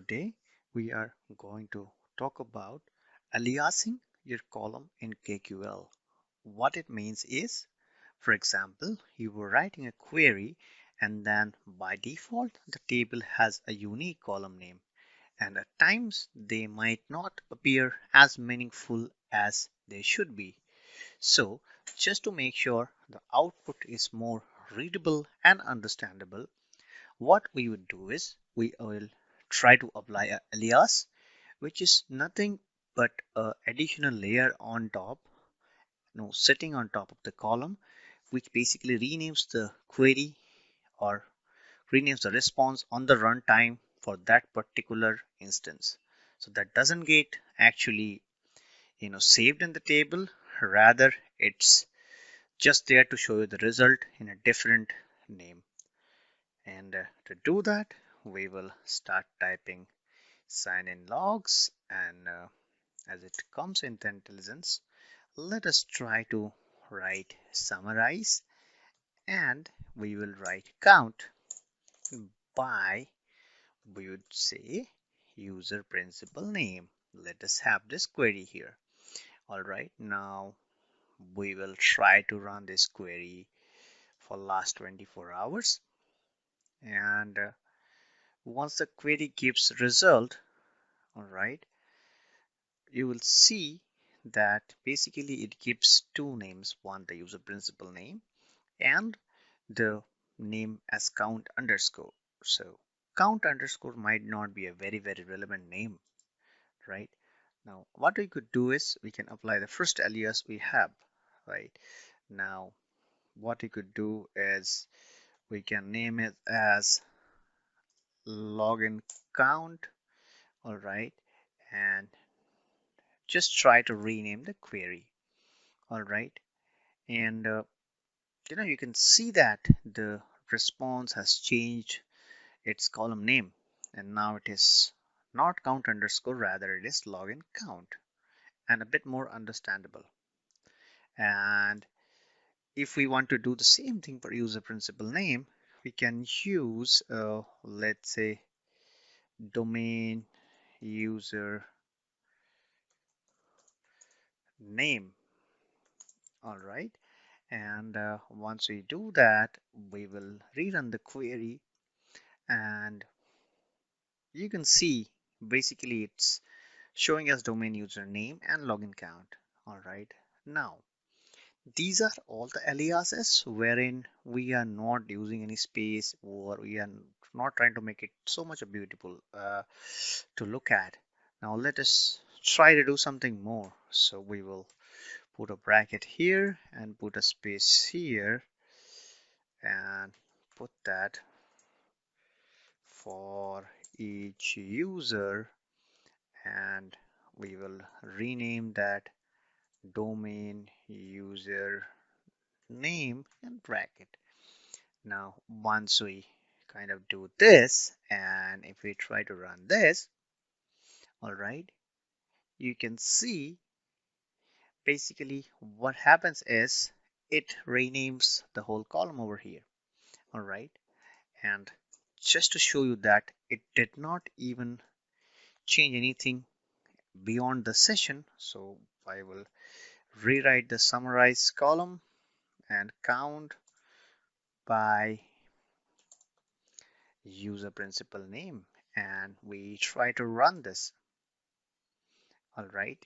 Today we are going to talk about aliasing your column in KQL. What it means is, for example, you were writing a query and then by default the table has a unique column name, and at times they might not appear as meaningful as they should be. So just to make sure the output is more readable and understandable, what we would do is we will try to apply a alias, which is nothing but a additional layer on top, sitting on top of the column, which basically renames the query or renames the response on the runtime for that particular instance. So that doesn't get actually saved in the table, rather it's just there to show you the result in a different name. And to do that, we will start typing sign in logs, and as it comes into intelligence, let us try to write summarize, and we will write count by, we would say, user principal name. Let us have this query here. All right, now we will try to run this query for last 24 hours, and once the query gives result, all right, you will see that basically it gives two names, one the user principal name and the name as count underscore. So count underscore might not be a very relevant name, right? Now what we could do is we can apply the first alias we have, right? Now what we could do is we can name it as login count, all right, and just try to rename the query, all right. And you can see that the response has changed its column name, and now it is not count underscore, rather it is login count, and a bit more understandable. And if we want to do the same thing for user principal name, we can use let's say domain user name, all right. And once we do that, we will rerun the query, and you can see basically it's showing us domain user name and login count. All right, now these are all the aliases wherein we are not using any space, or we are not trying to make it so much beautiful to look at. Now let us try to do something more. So we will put a bracket here and put a space here and put that for each user, and we will rename that domain user name and bracket. Now once we kind of do this, and if we try to run this, all right, you can see basically what happens is it renames the whole column over here, all right. And just to show you that it did not even change anything beyond the session, so I will rewrite the summarize column and count by user principal name, and we try to run this, all right.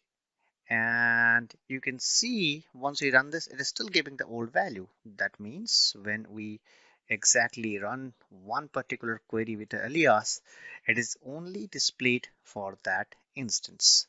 And you can see once we run this, it is still giving the old value. That means when we exactly run one particular query with the alias, it is only displayed for that instance.